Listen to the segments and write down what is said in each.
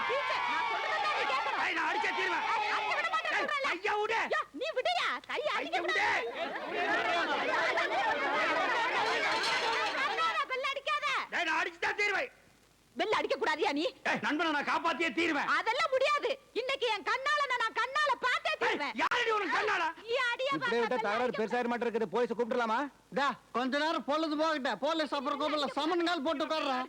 Teacher நான் சொல்றத நீ கேட்கணும். நான் அடிச்சே தீர்வேன். அடிக்க விட மாட்டேன் சொல்றல. ஐயா விடு. நீ விடுயா. கைய அடிக்க விடு. பெல் அடிக்காத. நான் அடிச்சுதான் தீர்வேன். பெல் அடிக்க கூடாதியா நீ? நண்பனை நான் காப்பாத்தியே தீர்வேன். அதெல்லாம் முடியாது. இன்னைக்கு என் கண்ணால நான் கண்ணால பார்த்தே தீர்வேன். யாரடி உனக்கு கண்ணாடா? நீ அடியா இப்படியே விட்டா தகராறு பெருசாயிர மாட்டே இருக்குது. போலீஸ் கூப்பிடலாமா? டா கொஞ்ச நேரம் பொழுது போகட்ட. போலீஸ் அப்புறம் கூப்பிடல. சமன்கால் போட்டு உட்கார்றேன்.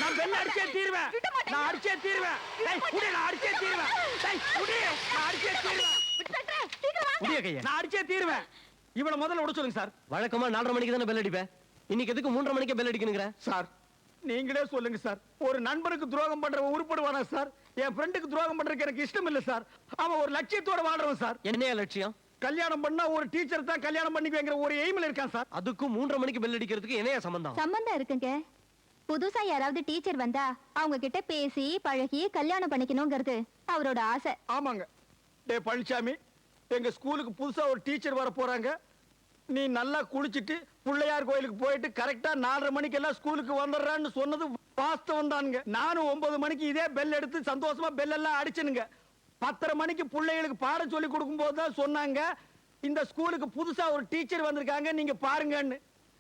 நான் பெல் அடிச்சே தீர்வேன். நான் அடிச்சே தீர்வேன். டேய் குடி நான் அடிச்சே தீர்வேன். டேய் குடி நான் அடிச்சே தீர்வேன். விட்டுட்டே. சீக்கிரம் வாங்க. முடிய கையா. நான் அடிச்சே தீர்வேன். இவனை முதல்ல விட சொல்லுங்க சார். வழக்கமா 4:30 மணிக்கு தானே பெல் அடிப்பேன். இன்னைக்கு எதுக்கு 3:30 மணிக்கு பெல் அடிக்கணுங்கற? சார் நீங்களே சொல்லுங்க சார். ஒரு நண்பனுக்கு துரோகம் பண்றவன் உருப்படுவானா சார்? என் ஃப்ரெண்டுக்கு துரோகம் பண்றதுக்கு எனக்கு இஷ்டம் இல்ல சார். அவன் ஒரு லட்சியத்தோட வாழ்றவன் சார். என்னையா லட்சியம்? கல்யாணம் பண்ணா ஒரு டீச்சர் தான் கல்யாணம் பண்ணிக்குவேங்கிற ஒரு எய்ம்ல இருக்கான் சார். அதுக்கும் 3:30 மணிக்கு பெல் அடிக்கிறதுக்கு என்னையா சம்பந்தம்? சம்பந்தம் இருக்குங்க. புதுசா யாராவது டீச்சர் வந்தா அவங்க கிட்ட பேசி பழகி கல்யாணம் பண்ணிக்கணுங்கிறது அவரோட ஆசை. ஆமாங்க. டேய் பழனிசாமி, எங்க ஸ்கூலுக்கு புதுசா ஒரு டீச்சர் வர போறாங்க. நீ நல்லா குளிச்சிட்டு பிள்ளையார் கோயிலுக்கு போயிட்டு கரெக்டா 4:30 மணிக்கு எல்லாம் ஸ்கூலுக்கு வந்துடுறான்னு சொன்னது வாஸ்தவம் தானுங்க. நானும் 9 மணிக்கு இதே பெல் எடுத்து சந்தோஷமா பெல் எல்லாம் அடிச்சனுங்க. 10:30 மணிக்கு பிள்ளைகளுக்கு பாடம் சொல்லி கொடுக்கும் போது தான் சொன்னாங்க இந்த ஸ்கூலுக்கு புதுசா ஒரு டீச்சர் வந்திருக்காங்க நீங்க பாருங்கன்னு.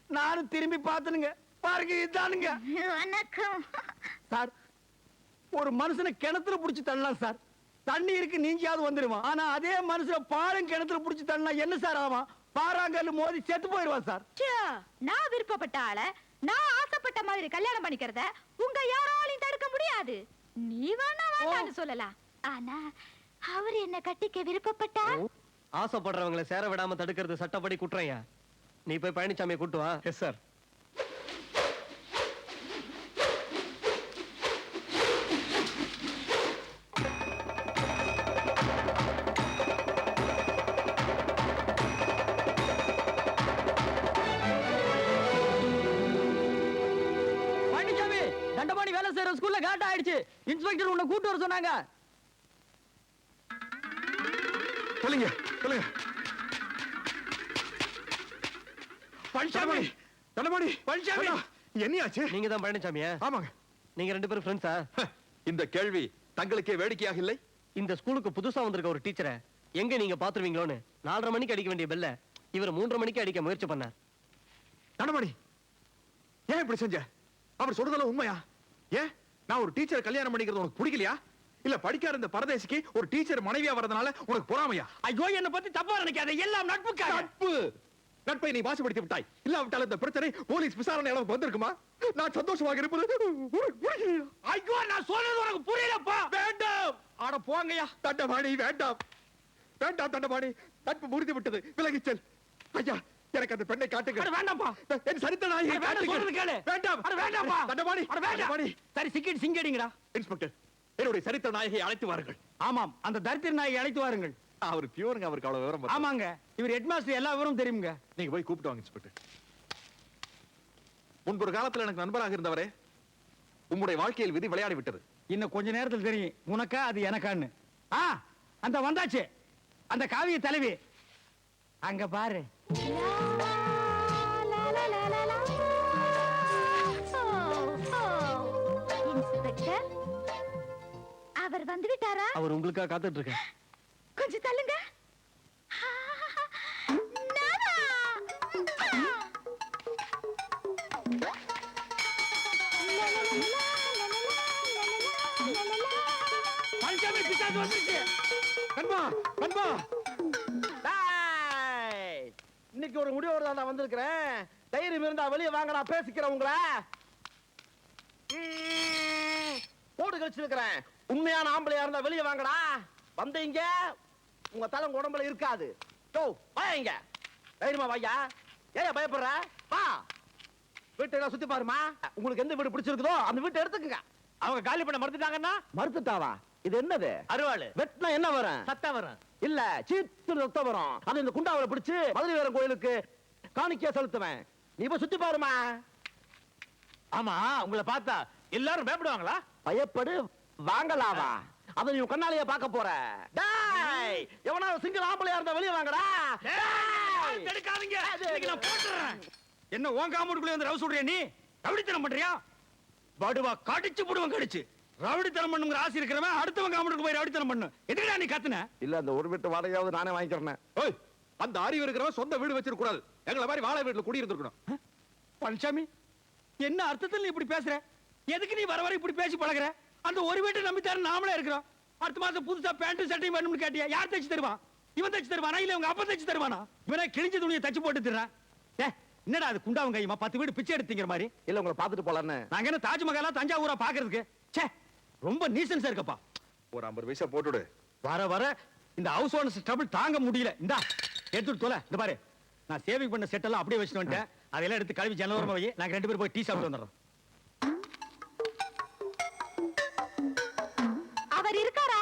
நானும் திரும்பி பார்த்தனுங்க. பாருங்க இதானுங்க. வணக்கம் சார், ஒரு மனுஷனை கிணத்துல புடிச்சு தள்ளலாம் சார். தண்ணி இருக்கு நீஞ்சியாவது வந்துருவான். ஆனா அதே மனுஷனை பாலும் கிணத்துல புடிச்சு தள்ளனா என்ன சார் ஆவான்? பாறாங்கல்ல மோதி செத்து போயிடுவான் சார். நான் விருப்பப்பட்ட ஆள நான் ஆசைப்பட்ட மாதிரி கல்யாணம் பண்ணிக்கிறத உங்க யாராலையும் தடுக்க முடியாது. நீ வேணா வேண்டாம்னு சொல்லலாம். ஆனா அவர் என்ன கட்டிக்க விருப்பப்பட்டா ஆசைப்படுறவங்களை சேர விடாம தடுக்கிறது சட்டப்படி குற்றம்யா. நீ போய் பழனிசாமியை கூட்டு வா. Yes sir. பழனிசாமி தண்டபாணி வேலை செய்யற ஸ்கூல்ல காட்ட ஆயிடுச்சு. இன்ஸ்பெக்டர் உன்னை கூட்டு வர சொன்னாங்க. சொல்லுங்க சொல்லுங்க. பழனிசாமி, தண்டபாணி, பழனிசாமி என்னையாச்சு? நீங்க தான் பழனிசாமியா? ஆமாங்க. நீங்க 2 பேரும் ஃப்ரெண்ட்ஸா? இந்த கேள்வி தங்களுக்கே வேடிக்கையாக இல்லை? இந்த ஸ்கூலுக்கு புதுசா வந்திருக்க ஒரு டீச்சரை எங்க நீங்க பாத்துருவீங்களோன்னு 4:30 மணிக்கு அடிக்க வேண்டிய பெல்ல இவர் 3:30 மணிக்கு அடிக்க முயற்சி பண்ணார். தண்டபாணி, ஏன் இப்படி செஞ்ச? அவர் சொல்றதெல்லாம் உண்மையா? ஏன் நான் ஒரு டீச்சர் கல்யாணம் பண்ணிக்கிறது உனக்கு பிடிக்கலையா? இல்ல படிக்காத இந்த பரதேசிக்கு ஒரு டீச்சர் மனைவியா வரதுனால உனக்கு பொறாமையா? ஐயோ என்ன பத்தி தப்பா நினைக்காத. எல்லாம் நட்புக்காக. நட்பு நட்பை நீ வாசிப்படுத்தி விட்டாய். இல்லாவிட்டால் இந்த பிரச்சனை போலீஸ் விசாரணை அளவுக்கு வந்திருக்குமா? நான் சந்தோஷமாக இருப்பது. ஐயோ நான் சொல்றது உனக்கு புரியலப்பா. வேண்டாம். ஆட போங்கய்யா. தண்டபாணி வேண்டாம். வேண்டாம் தண்டபாணி, நட்பு முறிந்து விட்டது. விலகிச் செல். ஐயா எனக்கு அந்த பெண்ணை காட்டுங்க. அட வேண்டாம்ப்பா. என் சரித்திர நாயகி காட்டுங்க. வேண்டாம். அட வேண்டாம்ப்பா. தண்டபாணி, அட வேண்டாம். சரி சிக்கெட் சிங்கடிங்கடா. இன்ஸ்பெக்டர், என்னுடைய சரித்திர நாயகியை அழைத்து வாருங்கள். ஆமாம், அந்த தரித்திர நாயகி அழைத்து வாருங்கள். அவர் பியூருங்க, அவருக்கு அவ்வளவு விவரம். ஆமாங்க, இவர் ஹெட்மாஸ்டர் எல்லா விவரம் தெரியுங்க. நீங்க போய் கூப்பிட்டு வாங்க இன்ஸ்பெக்டர். முன்பொரு காலத்துல எனக்கு நண்பராக இருந்தவரே, உம்முடைய வாழ்க்கையில் விதி விளையாடி விட்டது. இன்னும் கொஞ்ச நேரத்தில் தெரியும் உனக்கா அது எனக்கான்னு. அந்த வந்தாச்சு அந்த காவிய தலைவி. அங்க பாரு. இன்ஸ்பெக்டர் அவர் வந்து விட்டாரா? அவர் உங்களுக்காக காத்துட்டு இருக்க. கொஞ்சம் தள்ளுங்க. பழனிசாமி பிசாசு வந்துருச்சு. கண்பா கண்பா, இன்னைக்கு ஒரு முடிவோட தான் நான் வந்திருக்கிறேன். தைரியம் இருந்தா வெளியே வாங்க, நான் பேசிக்கிறேன். உங்களை போடு கழிச்சிருக்கிறேன். உண்மையான ஆம்பளையா இருந்தா வெளியே வாங்கடா. வந்தீங்க உங்க தலை உடம்புல இருக்காது. வாங்க தைரியமா வாயா. ஏன் பயப்படுற? வா, வீட்டை சுத்தி பாருமா. உங்களுக்கு எந்த வீடு பிடிச்சிருக்குதோ அந்த வீட்டை எடுத்துக்கங்க. அவங்க காலி பண்ண மறுத்துட்டாங்கன்னா? மறுத்துட்டாவா? இது என்னது? அருவாளு. வெட்டினா என்ன வரும்? சத்தம் வரும். இல்ல, சீத்து ரத்தம் வரும். அது இந்த குண்டாவில பிடிச்சு மதுரை வீரன் கோயிலுக்கு காணிக்கையா செலுத்துவேன். நீ போய் சுத்தி பாருமா. ஆமா, உங்களை பார்த்தா எல்லாரும் பயப்படுவாங்களா? பயப்படு வாங்கலாவா? அதை நீ கண்ணாலேயே பார்க்க போற. டேய், எவனாவது சிங்கிள் ஆம்பளையா இருந்தா வெளியே வாங்கடா. தடுக்காதீங்க. இன்னைக்கு நான் போட்டுறேன். என்ன உன் காம்பவுண்டுக்குள்ள வந்து ரவு சொல்றியா நீ? ரவுடித்தனம் பண்றியா? படுவா கடிச்சு புடுவன் கடிச்சு. ரவுடித்தனம் பண்ணுங்கிற ஆசை இருக்கிறவன் அடுத்தவன் காமெடிக்கு போய் ரவுடித்தனம் பண்ணு. எதுக்குடா நீ கத்துன? இல்ல அந்த ஒரு வீட்டு வாடகையாவது நானே வாங்கிக்கிறேன். ஓய், அந்த அறிவு இருக்கிறவன் சொந்த வீடு வச்சிருக்க கூடாது. எங்களை மாதிரி வாழை வீட்டுல குடி இருந்திருக்கணும். பழனிசாமி, என்ன அர்த்தத்தில் நீ இப்படி பேசுற? எதுக்கு நீ வர வர இப்படி பேசி பழகுற? அந்த ஒரு வீட்டை நம்பித்தாரு நாமளே இருக்கிறோம். அடுத்த மாசம் புதுசா பேண்ட் சட்டையும் வேணும்னு கேட்டியா? யார் தைச்சு தருவா? இவன் தைச்சு தருவானா இல்ல உங்க அப்பா தைச்சு தருவானா? இவனே கிழிஞ்ச துணியை தச்சு போட்டு தர்றான். என்னடா அது குண்டாவும் கையுமா 10 வீடு பிச்சை எடுத்தீங்கிற மாதிரி? இல்ல உங்களை பாத்துட்டு போலான்னு. நாங்க என்ன தாஜ்மஹாலா தஞ்சாவூரா பாக்குறதுக்கு? ச்சே, ரொம்ப நீசன்ஸா இருக்கப்பா. ஒரு 50 பைசா போட்டுடு. வர வர இந்த ஹவுஸ் ஓனர்ஸ் ட்ரபிள் தாங்க முடியல. இந்தா எடுத்துட்டு தொலை. இந்த பாரு, நான் சேவிங் பண்ண செட் எல்லாம் அப்படியே வச்சுட்டு வந்துட்டேன். அதெல்லாம் எடுத்து கழுவி ஜனவரமா வை. நாங்க 2 பேரும் போய் டீ சாப்பிட்டு வந்துடுறோம். அவர் இருக்காரா?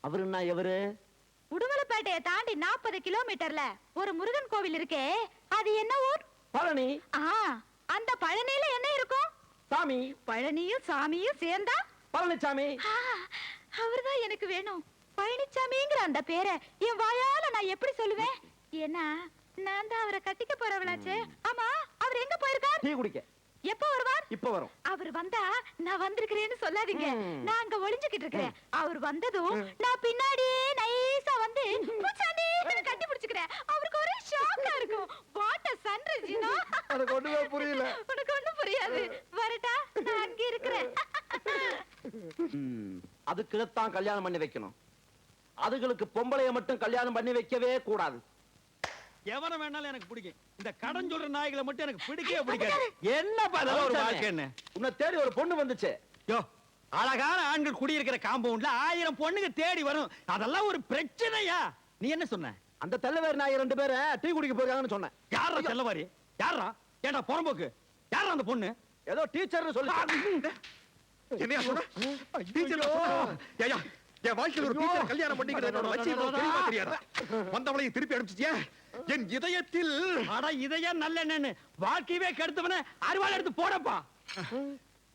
அவரு என்ன எவரு? உடுமலைப்பேட்டையை தாண்டி 40 கிலோமீட்டர்ல ஒரு முருகன் கோவில் இருக்கே, அது என்ன ஊர்? பழனி. அந்த பழனியில என்ன இருக்கும்? சாமி. பழனியும் சாமியும் சேர்ந்தா பழனிசாமி. அவர்தான் எனக்கு வேணும். பழனிசாமிங்கிற அந்த பேரை என் வாயால நான் எப்படி சொல்லுவேன்? ஏன்னா நான் தான் அவரை கட்டிக்க போறவளாச்சே. ஆமா, அவர் எங்க போயிருக்கார்? டீ குடிக்க. எப்ப வருவார்? இப்ப வரும். அவர் வந்தா நான் வந்திருக்கிறேன்னு சொல்லாதீங்க. நான் அங்க ஒளிஞ்சுக்கிட்டு இருக்கிறேன். அவர் வந்ததும் நான் பின்னாடியே நைஸா வந்து பூச்சாண்டி கட்டி பிடிச்சுக்கிறேன். அவருக்கு ஒரே ஷாக்கா இருக்கும். What a sunrise, you know? எனக்கு ஒண்ணுமே புரியல. உனக்கு ஒண்ணும் புரியாது. வரட்டா, நான் அங்க இருக்கிறேன். அதுக்குதான் கல்யாணம் பண்ணி வைக்கணும். அதுகளுக்கு பொம்பளைய மட்டும் கல்யாணம் பண்ணி வைக்கவே கூடாது. எவன வேணாலும் எனக்கு பிடிக்கும். இந்த கடன் சொல்ற நாய்களை மட்டும் எனக்கு பிடிக்கவே பிடிக்காது. என்னப்பா அதெல்லாம் ஒரு வாழ்க்கை? என்ன உன்னை தேடி ஒரு பொண்ணு வந்துச்சு. யோ, அழகான ஆண்கள் குடியிருக்கிற காம்பவுண்ட்ல 1000 பொண்ணுங்க தேடி வரும். அதெல்லாம் ஒரு பிரச்சனையா? நீ என்ன சொன்ன? அந்த தெல்லவேர் நாய் 2 பேரை டீ குடிக்க போயிருக்காங்கன்னு சொன்னேன். யாரா செல்லவாரி? யாரா? ஏண்டா புறம்போக்கு? யாரா அந்த பொண்ணு? ஏதோ டீச்சர்னு சொல்லி. என்னையா சொன்ன? டீச்சர் ஏயா, என் வாழ்க்கையில ஒரு டீச்சர் கல்யாணம் பண்ணிக்கிறது என்னோட லட்சியம் தெரியுமா தெரியாதா? வந்தவளையும் திருப்பி அனுப்பிச்சிட்டியா? என் இதயத்தில் அட இதயம் நல்ல என்னன்னு வாழ்க்கையவே கெடுத்தவன அறுவாள் எடுத்து போடப்பா.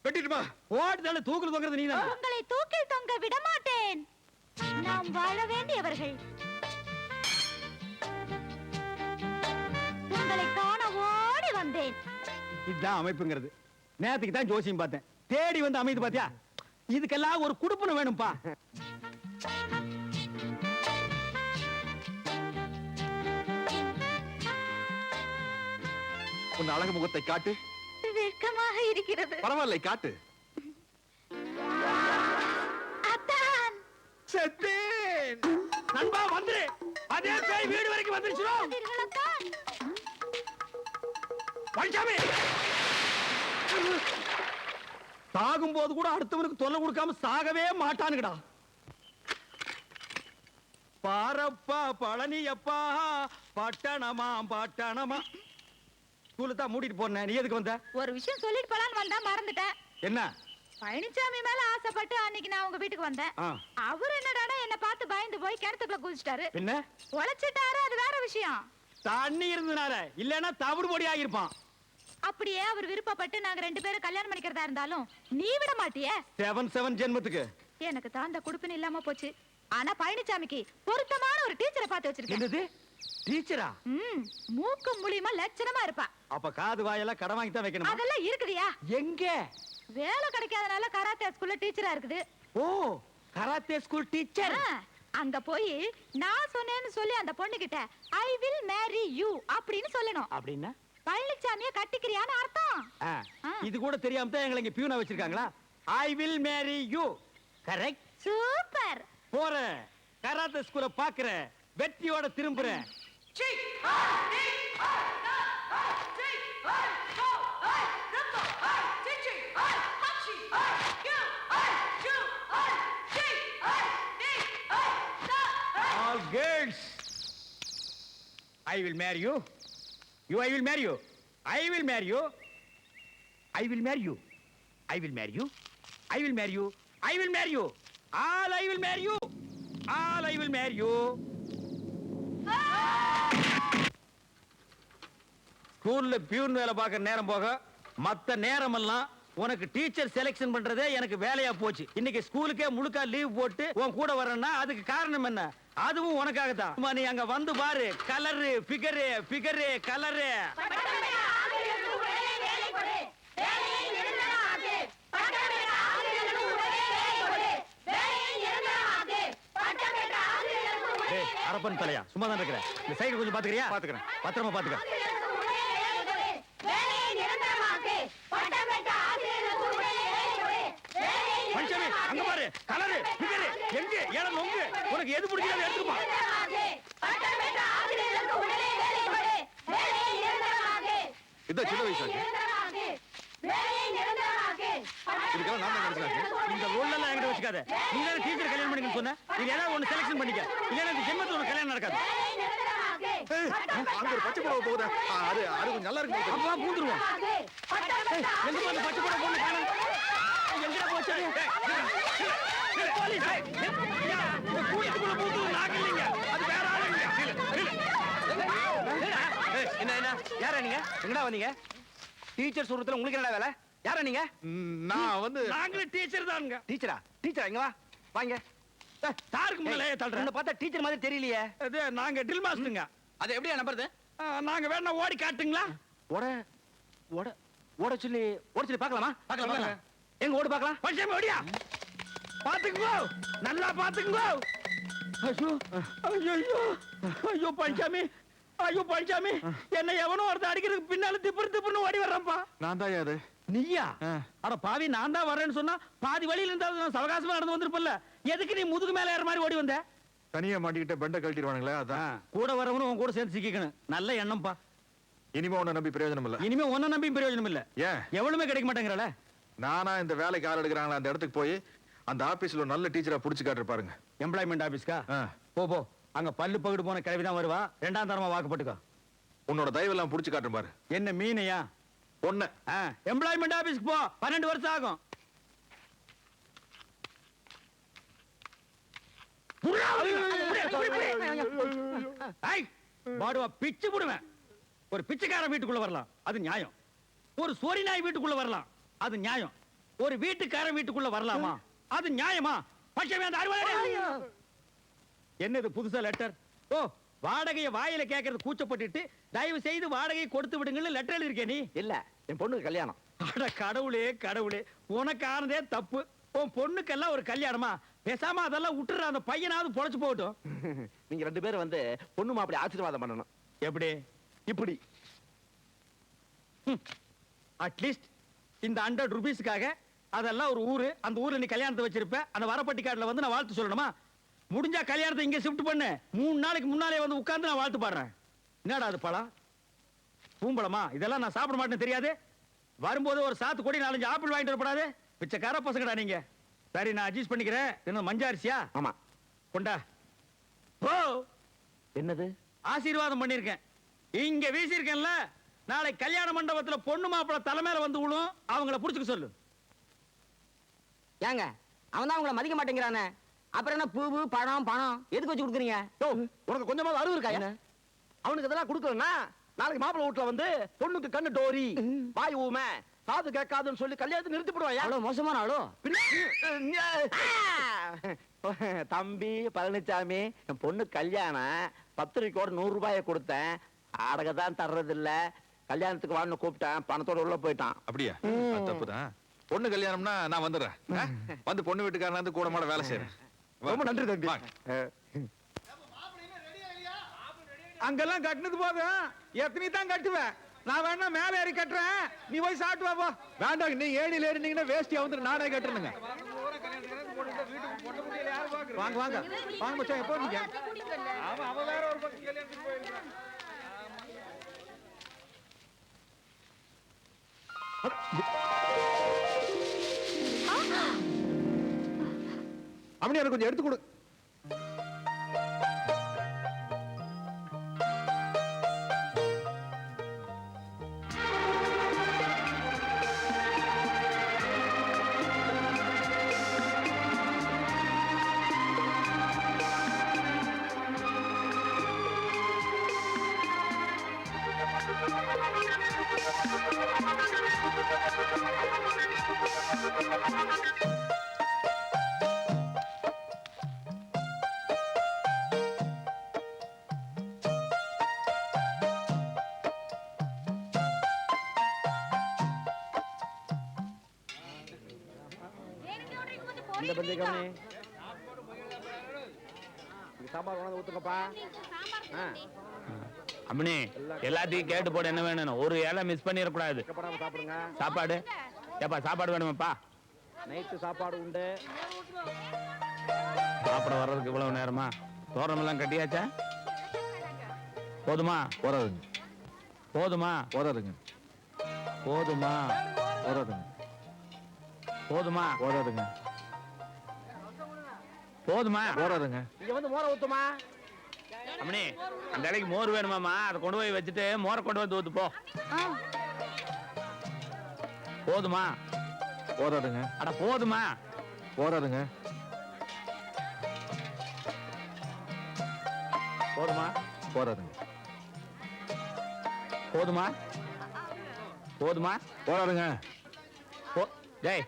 வெட்டிடுமா? ஓடுதல தூக்குறது தொங்குறது நீதான். உங்களை தூக்கில் தொங்க விட மாட்டேன். நாம் வாழ வேண்டியவர்கள். உங்களை காண ஓடி வந்தேன். இதுதான் அமைப்புங்கிறது. நேத்துக்கு தான் ஜோசியம் பார்த்தேன். தேடி வந்து அமைது பாத்தியா? இதுக்கெல்லாம் ஒரு குடுப்பன வேணும்பா. உன் அழகு முகத்தை காட்டு. வெட்கமாக இருக்கிறது. பரவாயில்லை, காட்டு. அத்தான், செத்தேன். நண்பா வந்துரு. அதே பேய் வீடு வரைக்கும் வந்துருச்சுடா. பார்த்தீர்கள் அத்தான்? பழனிசாமி சாகும் போது கூட அடுத்தவனுக்கு தொல்லை கொடுக்காம சாகவே மாட்டானுங்கடா. பாரப்பா பழனியப்பா பட்டணமா பட்டணமா. ஸ்கூலு தான் மூடிட்டு போறேன். நீ எதுக்கு வந்த? ஒரு விஷயம் சொல்லிட்டு போலான்னு வந்தா மறந்துட்டேன். என்ன? பழனிசாமி மேல ஆசைப்பட்டு அன்னைக்கு நான் உங்க வீட்டுக்கு வந்தேன். அவர் என்னடானா என்ன பார்த்து பயந்து போய் கிணத்துக்குள்ள குதிச்சிட்டாரு. என்ன? உழைச்சிட்டாரு, அது வேற விஷயம். தண்ணி இருந்தனால, இல்லன்னா தவிடு பொடி ஆகிருப்பான். அப்படியே அவர் விருப்பப்பட்டு நாங்க 2 பேரும் கல்யாணம் பண்ணிக்கிறதா இருந்தாலும் நீ விட மாட்டியே. 7 ஜென்மத்துக்கு எனக்கு தான் அந்த குடுப்பின இல்லாம போச்சு. ஆனா பழனிசாமிக்கு பொருத்தமான ஒரு டீச்சரை பார்த்து வச்சிருக்கேன். என்னது? டீச்சரா? மூக்கு மூலியமா லட்சணமா இருப்பா. அப்ப காது வாயெல்லாம் கடன் வாங்கி தான் வைக்கணும். அதெல்லாம் இருக்குதியா? எங்க? வேலை கிடைக்காதனால கராத்தே ஸ்கூல்ல டீச்சரா இருக்குது. ஓ, கராத்தே ஸ்கூல் டீச்சர். அங்க போய் நான் சொன்னேன்னு சொல்லி அந்த பொண்ணு கிட்ட ஐ வில் மேரி யூ அப்படின்னு சொல்லணும். அப்படின்னா பழனிசாமிய கட்டிக்கிறியான்னு அர்த்தம். இது கூட தெரியாம தான் எங்களை இங்க பியூனா வச்சிருக்காங்களா? I will marry you. Correct. Super. போற கராத்தே ஸ்கூல பாக்குற, வெற்றியோட திரும்புறேன். All girls, I will marry you. I will marry you. I will marry you. I will marry you. I will marry you. I will marry you. I will marry you. All I will marry you. All I will marry you. ஸ்கூல்ல peon வேலை பார்க்க நேரம் போக மத்த நேரம் எல்லாம் உனக்கு teacher selection பண்றதே எனக்கு வேலையா போச்சு. இன்னைக்கு ஸ்கூலுக்கே முழுக்கா லீவ் போட்டு உன் கூட வரேன்னா அதுக்கு காரணம் என்ன? அதுவும் உனக்காக தான். நீ அங்க வந்து பாரு, கலரு ஃபிகரு கலரு. அரப்பன் தலையா சும்மா தான் இருக்கிறேன். இந்த சைடு கொஞ்சம் பாத்துக்கிறியா? பாத்துக்கிறேன். பத்திரமா பாத்துக்க. பஞ்சாமி அங்க பாரு, கலரு ஃபிகரு எங்க ஏழை நொங்கு. உனக்கு எது பிடிக்குதோ எடுத்துப்பா. இதான் சின்ன வயசாச்சு. இதுக்கெல்லாம் நான் தான் கிடைச்சாச்சு. இந்த ரோல் எல்லாம் என்கிட்ட வச்சுக்காத. நீ தானே டீச்சர் கல்யாணம் பண்ணிக்கன்னு சொன்ன. இது ஏதாவது ஒண்ணு செலக்ஷன் பண்ணிக்க. இல்லைன்னா இந்த ஜென்மத்துல உனக்கு கல்யாணம் நடக்காது. அங்க ஒரு பச்சை புடவை போகுதா? அது அது கொஞ்சம் நல்லா இருக்கு. அப்பா பூந்துருவோம். எங்க போன பச்சை போட பொண்ணு காணோம். எங்கடா போச்சு? போலீஸ் இந்த கூட்டத்துக்குள்ள பூந்து நாங்க இல்லைங்க. அது வேற ஆளு இல்ல. என்ன யாரா நீங்க? எங்கடா வந்தீங்க? டீச்சர் சொல்றதுல உங்களுக்கு என்னடா வேலை? யாரா நீங்க? நான் வந்து நாங்களும் டீச்சர் தானுங்க. டீச்சரா இங்க வா வாங்க. தாருக்கு முன்னாலே தள்ளுறேன். உன்னை பார்த்தா டீச்சர் மாதிரி தெரியலையே. அது நாங்க ட்ரில் மாஸ்டருங்க. அது எப்படியா நம்புறது? நாங்க வேணா ஓடி காட்டுங்களா? ஓட ஓட ஓட சொல்லி பார்க்கலாமா? பார்க்கலாம். எங்க ஓடு பார்க்கலாம். பச்சை ஓடியா? பாத்துக்கோ, நல்லா பாத்துக்கோ. ஐயோ ஐயோ ஐயோ பஞ்சாமி, ஐயோ பஞ்சாமி, என்ன எவனோ ஒருத்தர் அடிக்கிறதுக்கு பின்னால திப்புன்னு ஓடி வர்றப்பா. நான் தான் அது. நீயா? அட பாவி, நான் தான் வரேன்னு சொன்னா பாதி வழியில இருந்தாலும் நான் சவகாசமா நடந்து வந்திருப்பல்ல. எதுக்கு நீ முதுகு மேல ஏற மாதிரி ஓடி வந்த? தனியா மாட்டிக்கிட்ட பெண்டை கழட்டிடுவானுங்களே அதான். கூட வரவனும் உன் கூட சேர்ந்து சிக்கிக்கணும். நல்ல எண்ணம்ப்பா. இனிமே உன்னை நம்பி பிரயோஜனம் இல்ல. இனிமே உன்னை நம்பி பிரயோஜனம் இல்ல. ஏன்? எவனுமே கிடைக்க மாட்டேங்கிறல. நானா இந்த வேலைக்கு ஆள் எடுக்கிறாங்களா அந்த இடத்துக்கு போய் அந்த ஆபீஸ்ல ஒரு நல்ல டீச்சரா புடிச்சு காட்டுற பாருங்க. எம்ப்ளாய்மெண்ட் ஆபீஸ்க்கா? போ போ. அங்க பல்லு பகுடு போன கிழவி தான் வருவா. ரெண்டாம் தரமா வாக்குப்பட்டுக்கோ. உன்னோட தயவெல்லாம் புடிச்சு காட்டுற பாரு. என்ன மீனையா? ஒண்ணு. எம்ப்ளாய்மெண்ட் ஆபீஸ்க்கு போ. 12 வருஷம் ஆகும். பிச்சு போடுவேன். ஒரு பிச்சைக்காரன் வீட்டுக்குள்ள வரலாம், அது நியாயம். ஒரு சோரி நாய் வீட்டுக்குள்ள வரலாம், அது நியாயம். ஒரு வீட்டுக்காரன் வீட்டுக்குள்ள வரலாமா? அது நியாயமா? என்னது புதுசா லெட்டர்? ஓ, வாடகையை வாயில கேட்கறது கூச்சப்பட்டுட்டு தயவு செய்து வாடகையை கொடுத்து விடுங்கன்னு லெட்டர் எழுதிருக்கே நீ? இல்ல, என் பொண்ணுக்கு கல்யாணம். அட கடவுளே கடவுளே, உனக்கு ஆனதே தப்பு. உன் பொண்ணுக்கெல்லாம் ஒரு கல்யாணமா? பேசாம அதெல்லாம் விட்டுற, அந்த பையனாவது பொழைச்சு போகட்டும். நீங்க 2 பேரும் வந்து பொண்ணு மாப்பிளை ஆசீர்வாதம் பண்ணணும். எப்படி? இப்படி அட்லீஸ்ட் இந்த 100 ரூபீஸ்க்காக அதெல்லாம் ஒரு ஊரு, அந்த ஊர்ல நீ கல்யாணத்தை வச்சிருப்ப. அந்த வரப்பட்டி கார்டுல வந்து நான் வாழ்த்து சொல்லணுமா? முடிஞ்சா கல்யாணத்தை இங்க ஷிஃப்ட் பண்ணு. 3 நாளைக்கு முன்னாலே வந்து உட்கார்ந்து நான் வாழ்த்து பாடுறேன். என்னடா அது பழம்? பூம்பழமா? இதெல்லாம் நான் சாப்பிட மாட்டேன்னு தெரியாது? வரும்போது ஒரு சாத்து கொடி 4-5 ஆப்பிள் வாங்கிட்டு வரப்படாது? பிச்சைக்கார பசங்கடா நீங்க. சரி, நான் அட்ஜஸ்ட் பண்ணிக்கிறேன். என்ன மஞ்சாரிசியா? ஆமா. கொண்டா. ஓ, என்னது? ஆசீர்வாதம் பண்ணிருக்கேன். இங்க வீசிருக்கேன்ல, நாளை கல்யாண மண்டபத்துல பொண்ணு மாப்பிள தலைமையில வந்து விழும். அவங்கள புடிச்சுக்க சொல்லு. ஏங்க, அவன் தான் உங்களை மதிக்க மாட்டேங்கிறானே. அப்புறம் என்ன பூவு பணம் எதுக்கு வச்சு கொடுக்குறீங்க? உனக்கு கொஞ்சமாவது அறிவு இருக்கா? அவனுக்கு இதெல்லாம் கொடுக்கலன்னா நாளைக்கு மாப்பிள்ளை வீட்டுல வந்து பொண்ணுக்கு கண்ணு டோரி, வாய் ஊமை, காது கேட்காதுன்னு சொல்லி கல்யாணத்தை நிறுத்தி போடுவாயா? அவ்வளவு மோசமான ஆளோ? தம்பி பழனிசாமி, என் பொண்ணு கல்யாணம், பத்திரிக்கையோட 100 ரூபாயை கொடுத்தேன். அடக தான் தர்றது இல்ல. கல்யாணத்துக்கு வான்னு கூப்பிட்டேன், பணத்தோட உள்ள போயிட்டான். அப்படியா? தப்புதான். பொண்ணு கல்யாணம்னா நான் வந்துடுறேன். வந்து பொண்ணு வீட்டுக்காரன் வந்து கூட மாட வேலை செய்யறேன். ரொம்ப நன்றி தம்பி. அங்கெல்லாம் கட்டினது போதும். எத்தனை தான் கட்டுவேன்? நான் வேணா மேல ஏறி கட்டுறேன், நீ போய் சாப்பிட்டு வா போ. வேண்டாம், நீ ஏணில ஏறினீங்கன்னா வேஸ்டியா வந்து நானே கட்டுறேங்க. வாங்க வாங்க வாங்க மச்சான், எப்போ நீங்க? அவன் வேற ஒரு பக்கம் கல்யாணத்துக்கு போயிருக்கான். அவனி எனக்கு கொஞ்சம் எடுத்து கொடு. இந்த பந்தி கவனி. இங்க சாம்பார் கொண்டு வந்து ஊத்துங்கப்பா. அம்மனி எல்லாத்தையும் கேட்டு போட என்ன வேணும், ஒரு இலை மிஸ் பண்ணிடக்கூடாது. கஷ்டப்படாம சாப்பிடுங்க. சாப்பாடு ஏப்பா சாப்பாடு வேணுமாப்பா? நைட்டு சாப்பாடு உண்டு. சாப்பிட வர்றதுக்கு இவ்வளவு நேரமா? தோரணம் எல்லாம் கட்டியாச்சா? போதுமா? போறாதுங்க போதுமா? போறாதுங்க போதுமா? போறாதுங்க போதுமா? போறாதுங்க போதுமா? போறாதுங்க. இங்க வந்து மோரை ஊத்துமா. அம்மனி அந்த இலைக்கு மோர் வேணுமாமா? அதை கொண்டு போய் வச்சுட்டு மோரை கொண்டு வந்து ஊத்து போ. போதுமா? போறாதுங்க அட போதுமா? போறாதுங்க போதுமா? போறாதுங்க போதுமா? போதுமா? போறாதுங்க. டேய்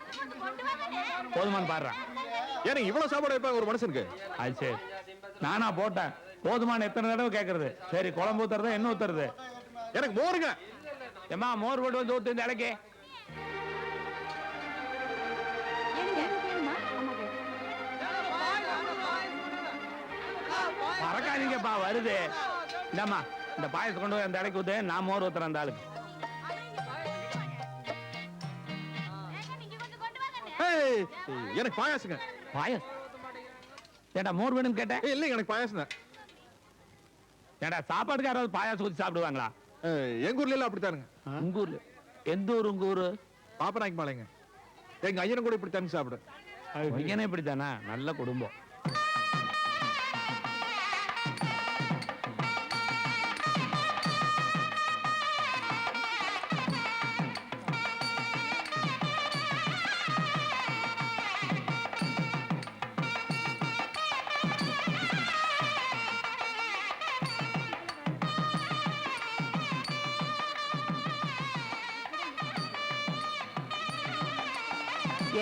போதுமான்னு பாடுறான். ஏன்னா இவ்வளவு சாப்பாடு வைப்பாங்க ஒரு மனுஷனுக்கு? அது சரி, நானா போட்டேன். போதுமான்னு எத்தனை தடவை கேட்கறது? சரி, குழம்பு ஊத்துறதா என்ன ஊத்துறது? எனக்கு மோருங்க. ஏமா மோர் போட்டு வந்து ஊத்து இந்த இலைக்கு. மறக்காதீங்கப்பா, வருது. இந்தாம்மா இந்த பாயசம் கொண்டு போய் அந்த இலைக்கு ஊத்து, நான் மோர் ஊத்துறேன் அந்த ஆளுக்கு. ஏய், எனக்கு பாயாசுங்க. பாயசம் ஏண்டா மோர் வேணும்னு கேட்டேன்? இல்லைங்க எனக்கு பாயாசம் தான். ஏண்டா சாப்பாடுக்கு யாராவது பாயாசம் ஊத்தி சாப்பிடுவாங்களா? எங்க ஊர்ல எல்லாம் அப்படித்தானுங்க. உங்க ஊர்ல எந்த ஊர்? உங்க ஊரு பாப்பநாய்க்கு மாலைங்க. எங்க ஐயனும் கூட இப்படி தானுங்க சாப்பிடு. பையனே இப்படித்தானா? நல்ல குடும்பம்.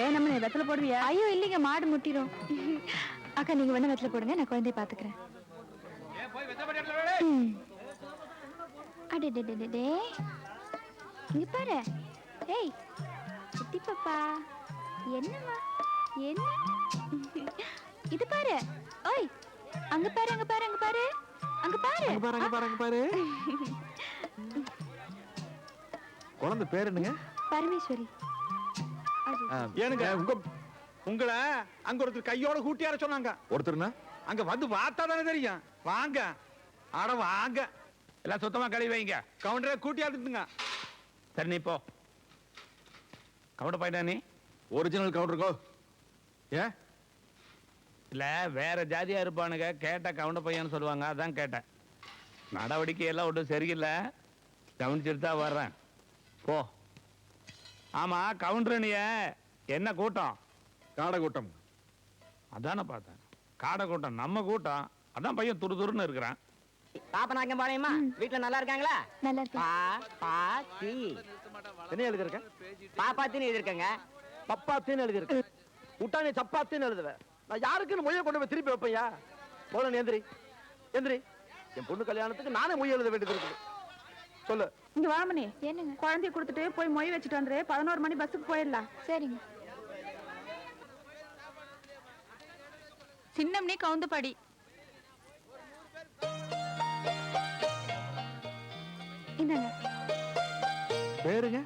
ஏன் நம்ம வெத்தலை போடுவியா? ஐயோ இல்லைங்க, மாடு முட்டிரும். அக்கா நீங்க வேணா வெத்தலை போடுங்க, நான் குழந்தைய பாத்துக்கிறேன். அடடடடடே, இங்க பாரு. ஏய் குட்டி பாப்பா, என்னம்மா என்ன இது பாரு. ஓய் அங்க பாரு, அங்க பாரு, அங்க பாரு, அங்க பாரு, அங்க பாரு, அங்க பாரு, அங்க பாரு. குழந்தை பேர் என்னங்க? பரமேஸ்வரி. ஏனுங்க உங்களை அங்க ஒருத்தர் கையோட கூட்டியார சொன்னாங்க. ஒருத்தர்னா? அங்க வந்து பார்த்தா தானே தெரியும். வாங்க, அட வாங்க. எல்லாம் சுத்தமா கழுவி வைங்க. கவுண்டரை கூட்டியாந்துட்டுங்க. சரி நீ போ. கவுண்டர் போயிட்டா நீ? ஒரிஜினல் கவுண்டருக்கோ? ஏன் இல்ல வேற ஜாதியா இருப்பானுங்க, கேட்ட கவுண்டர் பையன்னு சொல்லுவாங்க, அதான் கேட்டேன். நடவடிக்கை எல்லாம் ஒன்றும் சரியில்லை, கவனிச்சுட்டு தான் வர்றேன். போ. ஆமா கவுண்டர், நீ என்ன கூட்டம்? காடை கூட்டம். அதானே பார்த்தேன், காடை கூட்டம் நம்ம கூட்டம். அதான் பையன் துரு துருன்னு இருக்கிறான். பாப்பனாங்க பாளையம்மா வீட்டுல நல்லா இருக்காங்களா? நல்லா இருக்கு. பாப்பாத்தி என்ன எழுதிருக்க? பாப்பாத்தின்னு எழுதிருக்கங்க. பப்பாத்தின்னு எழுதிருக்கு. விட்டா நீ சப்பாத்தின்னு எழுதுவேன். நான் யாருக்குன்னு மொழியை கொண்டு போய் திருப்பி வைப்பையா? போல நீ எந்திரி எந்திரி. என் பொண்ணு கல்யாணத்துக்கு நானே மொழி எழுத வேண்டியது இருக்குது. சொல்லு. இங்க வாமணி, என்னங்க? குழந்தைய கொடுத்துட்டு போய் மொய் வச்சுட்டு வந்துரு. 11 மணி பஸ்ஸுக்கு போயிடலாம். சரிங்க. சின்னம்னி கவுந்து படி. இந்தாங்க. பேருங்க?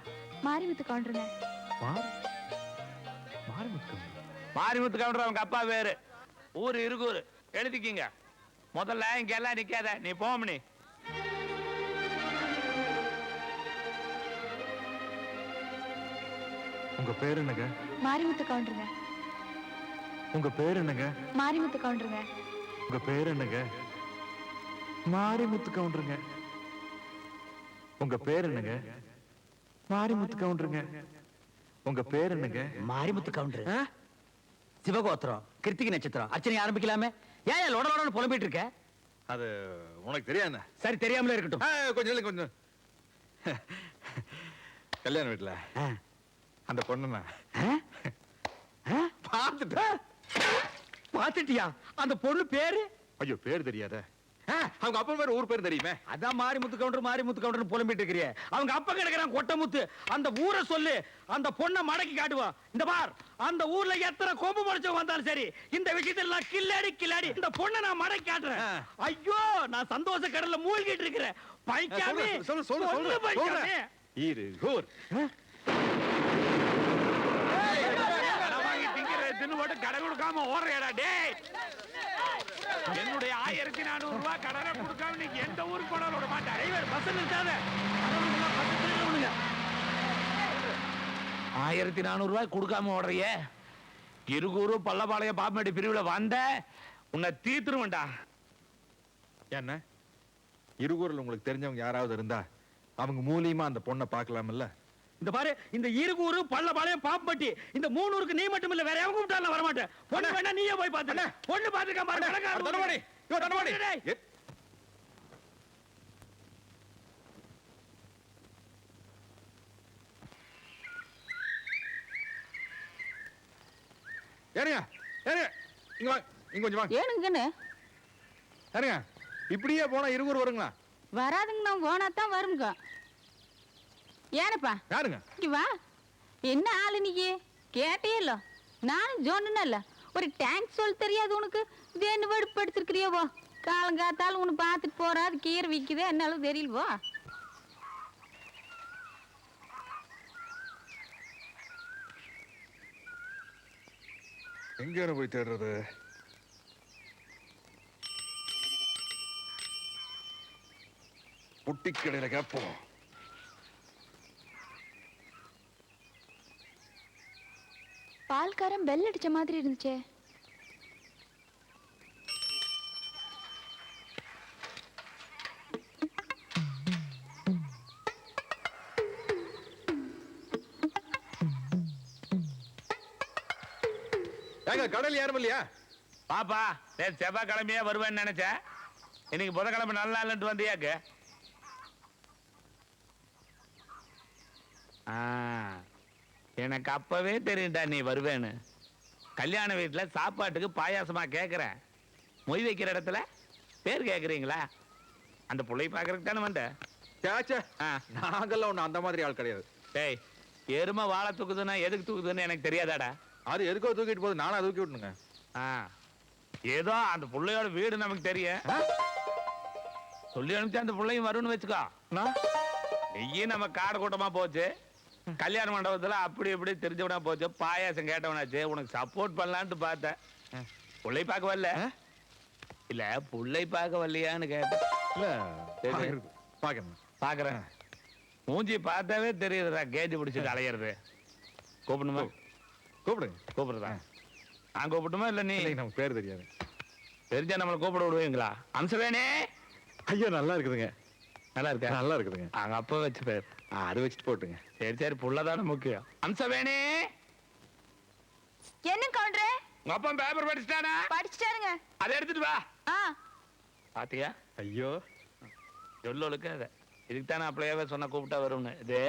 மாரிமுத்து கவுண்டருங்க. மாரிமுத்து. மாரிமுத்து கவுண்டர் அவங்க அப்பா பேரு. ஊரு இருக்கூரு, எழுதிக்கிங்க. முதல்ல இங்க எல்லாம் நிக்காத, நீ போமணி. உங்க பேர் என்னங்க? மாரிமுத்து கவுண்டருங்க. உங்க பேர் என்னங்க? மாரிமுத்து கவுண்டருங்க. உங்க பேர் என்னங்க? மாரிமுத்து கவுண்டருங்க. உங்க பேர் என்னங்க? மாரிமுத்து கவுண்டருங்க. உங்க பேர் என்னங்க? மாரிமுத்து கவுண்டர், சிவகோத்திரம், கிருத்திகை நட்சத்திரம். அர்ச்சனை ஆரம்பிக்கலாமே. ஏன் லோட புலம்பிட்டு இருக்க? அது உனக்கு தெரியாது. சரி தெரியாமலே இருக்கட்டும். கொஞ்சம் இல்லை, கொஞ்சம். கல்யாண வீட்டுல அந்த பொண்ணு பாத்துட்டியா? அந்த பொண்ணு பேரு? ஐயோ பேர் தெரியாத. அவங்க அப்பா பேர் ஊர் பேர் தெரியுமே. அதான் மாரிமுத்து கவுண்டர் புலம்பிட்டு இருக்கிறியே. அவங்க அப்பா கிடக்குறான் கொட்டமுத்து. அந்த ஊரை சொல்லு, அந்த பொண்ணை மடக்கி காட்டுவான். இந்த பார், அந்த ஊர்ல எத்தனை கொம்பு முடிச்சவங்க வந்தாலும் சரி, இந்த விஷயத்துல நான் கில்லாடி இந்த பொண்ணை நான் மடக்கி காட்டுறேன். ஐயோ, நான் சந்தோஷ கடல்ல மூழ்கிட்டு இருக்கிறேன். பைக்காமி சொல்லு பைக்காமி இரு ஊர். தின்னு கடை கொடுக்காம ஓடுறா டேய். என்னுடைய 1400 ரூபாய் கடனை கொடுக்காம நீங்க எந்த ஊருக்கு போனாலும் விட மாட்டேன். Driver bus நிறுத்தாத. 1400 ரூபாய் கொடுக்காம ஓடுறியே. இருகூரு பள்ளபாளையம் பாப்பமேடு பிரிவுல வந்த உன்னை தீத்துருவேன்டா. என்ன இருகூர்ல உங்களுக்கு தெரிஞ்சவங்க யாராவது இருந்தா அவங்க மூலியமா அந்த பொண்ணை பார்க்கலாம்ல? இந்த பாரு, இந்த இருகூரு பள்ளபாளையம் பாப்பட்டி இந்த 3 ஊருக்கு நீ மட்டும் இல்ல, வேற எவங்க கூப்பிட்டாலும் வர மாட்டேன். பொண்ணு வேணா நீயே போய் பாத்து. பொண்ணு பாத்துக்க பாரு. தனபாடி யோ தனபாடி. ஏனுங்க ஏனுங்க இங்க வாங்க, இங்க கொஞ்சம் வாங்க. ஏனுங்கன்னு ஏனுங்க இப்படியே போனா இருகூர் வருங்களா? வராதுங்க, நான் போனாதான் வருங்க. ஏனப்பா யாருங்க? இங்க வா. என்ன ஆளு நீங்க? கேட்டே இல்ல. நானும் சொன்னேன்ல, ஒரு டேங்க் சொல்ல தெரியாது உனக்கு. இது என்ன வெடுப்படுத்திருக்கிறியவோ? காலங்காத்தாலும் உன்னை பார்த்துட்டு போறாது, கீரை விற்குதே, என்னாலும் தெரியலவோ. எங்க போய் தேடுறது? புட்டி கடையில கேட்போம். பால்காரன் பெல் அடிச்ச மாதிரி இருந்துச்சே. ஏங்க கடல் யாரும் இல்லையா? பாப்பா நேற்று செவ்வாய்க்கிழமையா வருவேன்னு நினைச்சேன். இன்னைக்கு புதன்கிழமை நல்ல நாள்ட்டு வந்தியாக்கு. எனக்கு அப்பவே தெரியும்டா நீ வருவேன்னு. கல்யாண வீட்டுல சாப்பாட்டுக்கு பாயாசமா கேக்குறேன். மொய் வைக்கிற இடத்துல பேர் கேக்குறீங்களா? அந்த புள்ளை பாக்குறதுக்கு தானே வந்த. சேச்சே, நாங்கெல்லாம் ஒண்ணு அந்த மாதிரி ஆள் கிடையாது. டேய், எருமை வாழை தூக்குதுன்னா எதுக்கு தூக்குதுன்னு எனக்கு தெரியாதாடா? அது எதுக்கோ தூக்கிட்டு போகுது, நானும் தூக்கி விட்டுனுங்க. ஏதோ அந்த புள்ளையோட வீடு நமக்கு தெரியும். சொல்லி அனுப்பிச்சு அந்த புள்ளையும் வரும்னு வச்சுக்கோ. நெய்யும் நம்ம காடு கூட்டமா போச்சு. கல்யாண மண்டபத்துல அப்படி இப்படி தெரிஞ்சவனா போச்சு. பாயாசம் கேட்டவனாச்சு. உனக்கு சப்போர்ட் பண்ணலான்ட்டு பார்த்தேன். புள்ளை பார்க்க வரல இல்ல, புள்ளை பார்க்க வரலையான்னு கேட்டேன். இல்ல பாக்கணும் பாக்குறேன். மூஞ்சி பார்த்தாவே தெரியுதுடா கேஜி பிடிச்சிட்டு அலையிறது. கூப்பிடணுமா? கூப்பிடுங்க. கூப்பிடுறதா? நான் கூப்பிட்டுமா இல்ல நீ? நமக்கு பேர் தெரியாது. தெரிஞ்சா நம்மளை கூப்பிட விடுவீங்களா? அம்சவேணே. ஐயோ நல்லா இருக்குதுங்க. நல்லா இருக்கா? நல்லா இருக்குதுங்க. அங்க அப்பா வச்சு பேர். அது வச்சுட்டு போட்டுங்க. சரி சரி, புள்ளதானே முக்கியம். அம்சவேணே. என்ன கவுண்டரே? உங்க அப்பா பேப்பர் படிச்சுட்டானா? படிச்சுட்டாருங்க. அதை எடுத்துட்டு வா. ஆ, பாத்தியா? ஐயோ சொல்லொழுக்க அதை இதுக்கு தானே அப்படியே சொன்ன கூப்பிட்டா வரும்னு. இது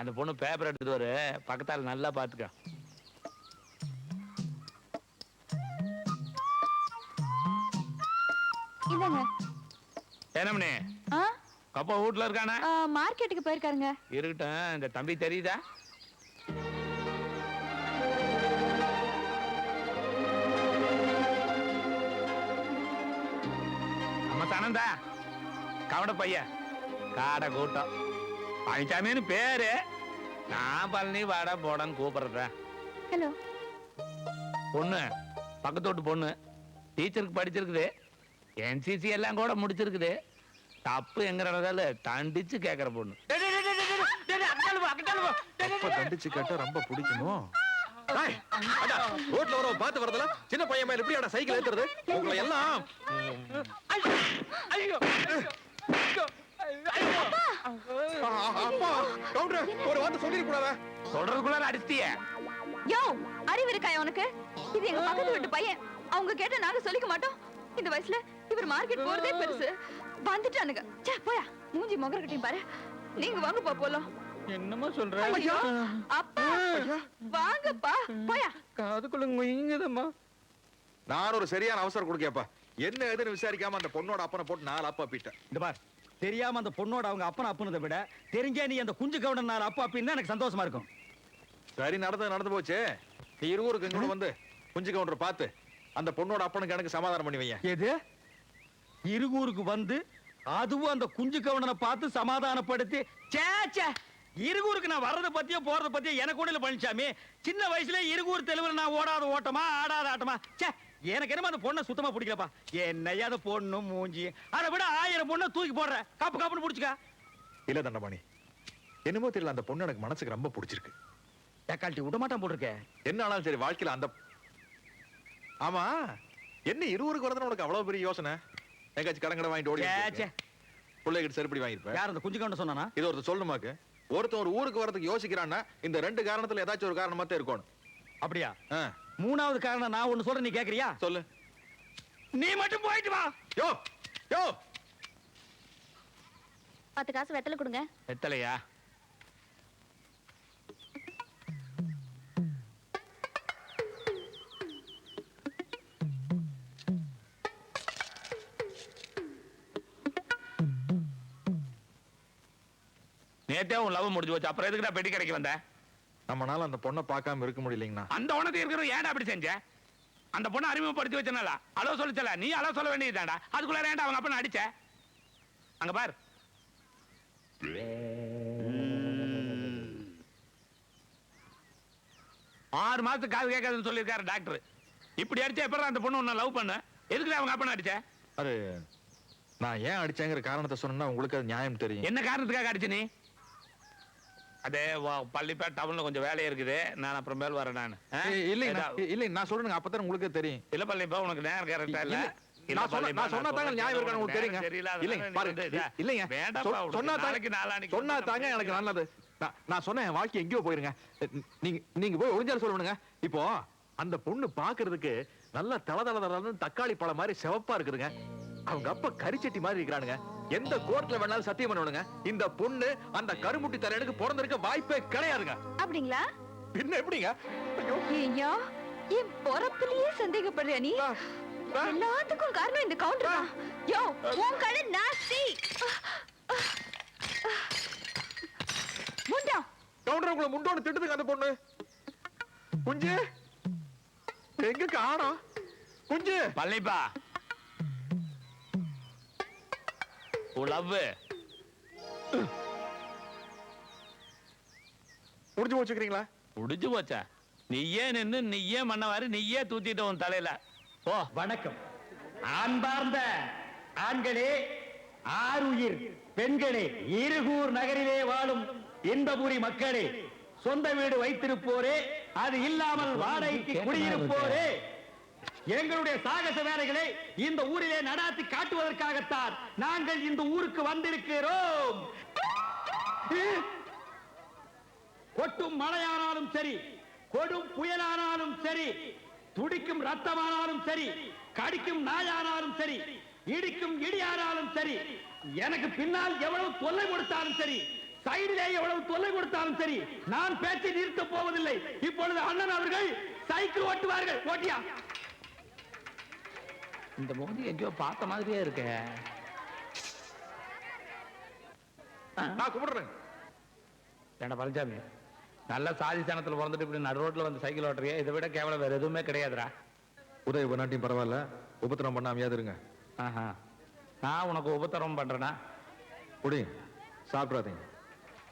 அந்த பொண்ணு பேப்பர் எடுத்துட்டு வரு, பக்கத்தால நல்லா பாத்துக்க. இந்தாங்க. என்னமணி, ஆ, அப்பா வீட்டுல இருக்கானா? மார்க்கெட்டுக்கு போயிருக்காருங்க. இருக்கட்டும். இந்த தம்பி தெரியுதா? நம்ம தனந்தா கவட பையன், காடை கூட்டம். பழனிசாமின்னு பேரு. நான் பழனி வாடா போடான்னு கூப்பிடுறேன். ஹலோ. பொண்ணு பக்கத்து வீட்டு பொண்ணு, டீச்சருக்கு படிச்சிருக்குது. என்சிசி எல்லாம் கூட முடிச்சிருக்குது. தப்பு எங்க நடந்தால தண்டிச்சு கேக்குற பொண்ணு. தண்டிச்சு கேட்டா ரொம்ப பிடிக்கணும். ரோட்ல வர பாத்து வரதுல சின்ன பையன் மேல எப்படி சைக்கிள் ஏத்துறது? உங்களை எல்லாம் அப்பா கவுண்டர் ஒரு வார்த்தை சொல்லிருக்கூடாதா? சொல்றதுக்குள்ள அடிச்சிட்டிய. யோ, அறிவு இருக்காயா உனக்கு? இது எங்க பக்கத்து வீட்டு பையன். அவங்க கேட்ட நாங்க சொல்லிக்க மாட்டோம். இந்த வயசுல இவர் மார்க்கெட் போறதே பெருசு. வந்துட்டானுங்க. ச்சே, போயா. மூஞ்சி முகர கட்டியும் பாரு. நீங்க வாங்கப்பா போலாம். என்னமா சொல்ற? ஐயோ, அப்பா வாங்கப்பா, போயா. காதுக்குள்ள முயங்குதம்மா. நான் ஒரு சரியான அவசரம் கொடுக்கேப்பா. என்ன ஏதுன்னு விசாரிக்காம அந்த பொண்ணோட அப்பனை போட்டு 4 அப்பா பீட்ட. இந்த பார், தெரியாம அந்த பொண்ணோட அவங்க அப்பன் அப்புனதை விட தெரிஞ்சே நீ அந்த குஞ்சு கவுண்டன் 4 அப்பா அப்படின்னு எனக்கு சந்தோஷமா இருக்கும். சரி, நடந்து போச்சு. நீ இருவருக்கு இங்க வந்து குஞ்சு கவுண்டரை பார்த்து அந்த பொண்ணோட அப்பனுக்கு எனக்கு சமாதானம் பண்ணி வையேன். எது? இருகூருக்கு வந்து அதுவும் அந்த குஞ்சு கவுண்டனை பார்த்து சமாதானப்படுத்தி சேச்சே, இருகூருக்கு நான் வர்றதை பத்தியோ போறதை பத்தியோ எனக்கு கூட இல்ல பழனிசாமி. சின்ன வயசுல இருகூர் தெலுங்குல நான் ஓடாத ஓட்டமா ஆடாத ஆட்டமா. சே, எனக்கு என்னமா அந்த பொண்ணை சுத்தமா பிடிக்கலப்பா. என்னையா அந்த பொண்ணு மூஞ்சி, அதை விட 1000 பொண்ணை தூக்கி போடுற, காப்பு காப்புன்னு பிடிச்சுக்க. இல்ல தண்டபாணி, என்னமோ தெரியல, அந்த பொண்ணு எனக்கு மனசுக்கு ரொம்ப பிடிச்சிருக்கு. தக்காளி விட மாட்டான் போட்டிருக்க. என்ன ஆனாலும் சரி, வாழ்க்கையில அந்த ஆமா என்ன இருவருக்கு வரதுன்னு உனக்கு அவ்வளவு பெரிய யோசனை? எங்காச்சும் கடங்கடை வாங்கிட்டு ஓடி சேச்சே, பிள்ளைகிட்ட செருப்படி வாங்கிருப்பேன். யார் அந்த குஞ்சு கவுண்டன் சொன்னானா? இது ஒருத்தர் சொல்லணுமாக்கு? ஒருத்தன் ஒரு ஊருக்கு வரதுக்கு யோசிக்கிறான்னா இந்த 2 காரணத்துல ஏதாச்சும் ஒரு காரணமா தான் இருக்கணும். அப்படியா? ஆ, 3வது காரணம் நான் ஒண்ணு சொல்றேன், நீ கேக்குறியா? சொல்லு. நீ மட்டும் போயிட்டு வா. யோ யோ, 10 காசு வெத்தலை கொடுங்க. எத்தலையா? நேத்தே உன் லவ் முடிஞ்சு போச்சு, அப்புறம் எதுக்குடா பெட்டி கடைக்கு வந்த? நம்மனால அந்த பொண்ணை பார்க்காம இருக்க முடியலைங்கண்ணா. அந்த உனக்கு இருக்கிற ஏன்டா அப்படி செஞ்ச? அந்த பொண்ணை அறிமுகப்படுத்தி வச்சனால அளவு சொல்லிச்சல, நீ அளவு சொல்ல வேண்டியதுதான்டா. அதுக்குள்ள ஏன்டா அவங்க அப்பனை அடிச்ச? அங்க பார், 6 மாசத்துக்கு காது கேட்காதுன்னு சொல்லியிருக்காரு டாக்டர். இப்படி அடிச்சா எப்பறம் அந்த பொண்ணு உன்னை லவ் பண்ண? எதுக்குடா அவங்க அப்பனை அடிச்ச? அது நான் ஏன் அடிச்சேங்கிற காரணத்தை சொன்னா உங்களுக்கு அது நியாயம் தெரியும். என்ன காரணத்துக்காக அடிச்ச நீ? அதே பள்ளிப்பேட் டவுன்ல கொஞ்சம் வேலையா இருக்குது, நான் அப்புறம் மேல் வரேன். நான் இல்ல நான் சொல்றேங்க, அப்பதான் உங்களுக்கு தெரியும். இல்ல பள்ளிப்பா, உனக்கு நேரம் கரெக்டா இல்ல. நான் சொன்னா தாங்க நியாயம் இருக்கான்னு உங்களுக்கு தெரியுங்க. இல்லைங்க பாருங்க, இல்லைங்க சொன்னா தாங்க எனக்கு நல்லது. நான் சொன்னேன், என் வாழ்க்கை எங்கேயோ போயிருங்க. நீங்க போய் ஒளிஞ்சாலும் சொல்லணுங்க. இப்போ அந்த பொண்ணு பாக்குறதுக்கு நல்ல தளதள தக்காளி பழம் மாதிரி சிவப்பா இருக்குதுங்க. அவங்க அப்பா கரிச்சட்டி மாதிரி இருக்கிறானுங்க. எந்த கோர்ட்ல வேணாலும் சத்தியம் பண்ணுவானுங்க, இந்த பொண்ணு அந்த கருமுட்டி தலையனுக்கு பிறந்திருக்க வாய்ப்பே கிடையாதுங்க. அப்படிங்களா? பின்ன எப்படிங்க? ஐயோ, என் பொறப்பிலேயே சந்தேகப்படுறியா நீ? எல்லாத்துக்கும் காரணம் இந்த கவுண்டர் தான். யோ, உன் கடை நாஸ்தி. முண்டா கவுண்டர் உங்களை முண்டோன்னு திட்டுதுங்க அந்த பொண்ணு. குஞ்சு எங்க காணோம்? குஞ்சு பள்ளிப்பா, லவ் முடிஞ்சு போச்சுக்கிறீங்களா? முடிஞ்சு போச்சா? நீயே நின்னு நீயே மண்ணவாரி நீயே தூத்திட்ட உன் தலையில. ஓ, வணக்கம் அன்பார்ந்த ஆண்களே, ஆருயிர் பெண்களே, இருகூர் நகரிலே வாழும் இன்பபுரி மக்களே, சொந்த வீடு வைத்திருப்போரே, அது இல்லாமல் வாடகைக்கு குடியிருப்போரே, எங்களுடைய சாகச வேலைகளை இந்த ஊரிலே நடாத்தி காட்டுவதற்காகத்தான் நாங்கள் இந்த ஊருக்கு வந்திருக்கிறோம். கொட்டும் மழையானாலும் சரி, கொடும் புயலானாலும் சரி, துடிக்கும் ரத்தமானாலும் சரி, கடிக்கும் நாயானாலும் சரி, இடிக்கும் இடியானாலும் சரி, எனக்கு பின்னால் எவ்வளவு தொல்லை கொடுத்தாலும் சரி, சைடிலே எவ்வளவு தொல்லை கொடுத்தாலும் சரி, நான் பேச்சை நிறுத்த போவதில்லை. இப்பொழுது அண்ணன் அவர்கள் சைக்கிள் ஓட்டுவார்கள். ஓட்டியா? இந்த மோதி எங்கேயோ பார்த்த மாதிரியே இருக்க. நான் கும்பிடுறேன். ஏண்டா பழனிசாமி, நல்ல சாதி ஸ்தானத்துல பிறந்துட்டு இப்படி நடு ரோட்ல வந்து சைக்கிள் ஓட்டுறிய, இதை விட கேவலம் வேற எதுவுமே கிடையாதுடா. உதவி பண்ணாட்டியும் பரவாயில்ல, உபத்திரம் பண்ணாமையாவது இருங்க. ஆஹா, நான் உனக்கு உபத்திரம் பண்றேனா? குடிங்க, சாப்பிடாதீங்க.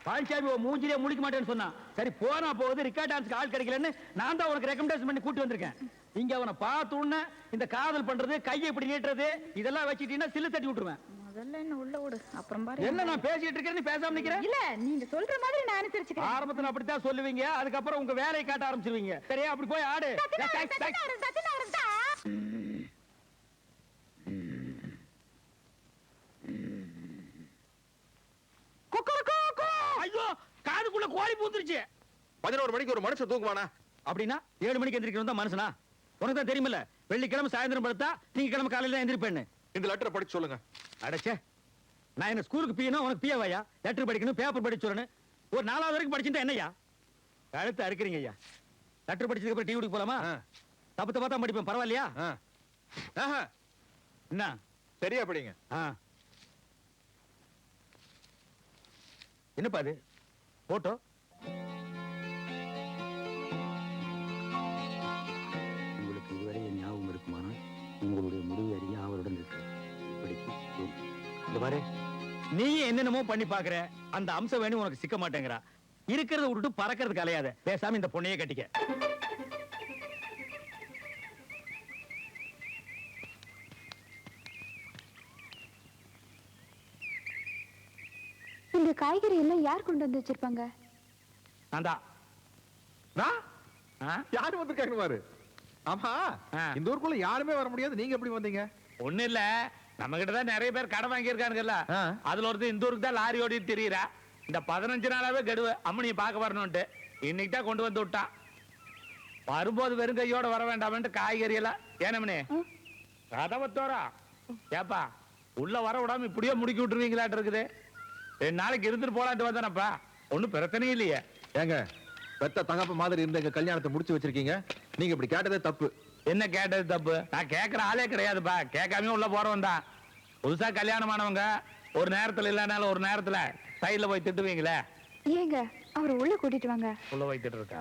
பழனிசாமி மூஞ்சிலே முடிக்க மாட்டேன்னு சொன்னா, சரி போனா போகுது, ரிக்கார்ட் டான்ஸ்க்கு ஆள் கிடைக்கலன்னு நான் தான் உனக்கு ரெக்கமெண்டேஷன் பண்ணி கூட்டி வந்திருக்கேன். இங்க அவனை பார்த்த உடனே இந்த காதல் பண்றது, கையை இப்படி நீட்டுறது, இதெல்லாம் வச்சுட்டீங்கன்னா சில்லு தட்டி விட்டுருவேன். முதல்ல என்ன உள்ள விடு, அப்புறம் பாரு. என்ன நான் பேசிட்டு இருக்கேன், நீ பேசாம நிக்கிற? இல்ல, நீங்க சொல்ற மாதிரி நான் அனுசரிச்சுக்கிறேன். ஆரம்பத்துல அப்படித்தான் சொல்லுவீங்க, அதுக்கப்புறம் உங்க வேலையை காட்ட ஆரம்பிச்சிருவீங்க. சரியா? அப்படி போய் ஆடு. ஐயோ, காதுக்குள்ள கோழி பூந்துருச்சு. 11 மணிக்கு ஒரு மனுஷன் தூங்குவானா? அப்படின்னா 7 மணிக்கு எந்திரிக்கணும் தான் மனுஷனா? உனக்கு தான் தெரியுமில்ல, வெள்ளிக்கிழமை சாயந்தரம் படுத்தா திங்கக்கிழமை காலையில எந்திரிப்பேன்னு. இந்த லெட்டரை படிச்சு சொல்லுங்க. அடச்சே, நான் என்ன ஸ்கூலுக்கு பியனும் உனக்கு பியவாயா? லெட்டர் படிக்கணும், பேப்பர் படிச்சு சொல்லணும். ஒரு 4வது வரைக்கும் படிச்சுட்டா என்னய்யா? கழுத்து அறுக்கிறீங்க ஐயா. லெட்டர் படிச்சதுக்கு அப்புறம் டீ குடிக்க போலாமா? தப்பு தப்பா தான் படிப்பேன், பரவாயில்லையா? என்ன சரியா படிங்க. என்னப்பா அது போட்டோ? உங்களுக்கு இதுவரை என் ஞாபகம் இருக்குமானால் உங்களுடைய முடிவு அறிய அவருடன் இருக்கு. இப்படிக்கு இந்த பாரு, நீ என்னென்னமோ பண்ணி பாக்குற, அந்த அம்சம் வேணும் உனக்கு சிக்க மாட்டேங்கிறா. இருக்கிறத விட்டுட்டு பறக்கிறதுக்கு அலையாத, பேசாம இந்த பொண்ணையே கட்டிக்க. இந்த காய்கறி எல்லாம் யார் கொண்டு வந்து வச்சிருப்பாங்க? யாரு வந்திருக்காங்க பாரு. ஆமா, இந்த ஊருக்குள்ள யாருமே வர முடியாது, நீங்க எப்படி வந்தீங்க? ஒண்ணு இல்ல, நம்ம கிட்டதான் நிறைய பேர் கடை வாங்கி இருக்கானுங்கல்ல, அதுல ஒருத்தர் இந்த ஊருக்கு தான் லாரி ஓடிட்டு தெரியுறா. இந்த 15 நாளாவே கெடுவு அம்மனியை பார்க்க வரணும்ட்டு இன்னைக்கு தான் கொண்டு வந்து விட்டான். வரும்போது வெறும் கையோட வர வேண்டாம்ட்டு காய்கறி எல்லாம் ஏனமனே கதவை தோறா ஏப்பா உள்ள வர விடாம இப்படியே முடுக்கி விட்டுருவீங்களாட்டு இருக்குது. 2 நாளைக்கு இருந்துட்டு போலான்ட்டு வந்தானப்பா, ஒண்ணும் பிரச்சனையும் இல்லையே. ஏங்க, பெத்த தகப்ப மாதிரி இருந்த எங்க கல்யாணத்தை முடிச்சு வச்சிருக்கீங்க, நீங்க இப்படி கேட்டதே தப்பு. என்ன கேட்டது தப்பு? நான் கேட்கற ஆளே கிடையாதுப்பா, கேட்காம உள்ள போறவன் தான். புதுசா கல்யாணமானவங்க ஒரு நேரத்துல இல்லனாலும் ஒரு நேரத்துல சைடுல போய் திட்டுவீங்களே. ஏங்க அவரை உள்ள கூட்டிட்டு வாங்க. உள்ள போய் திட்டு இருக்கா?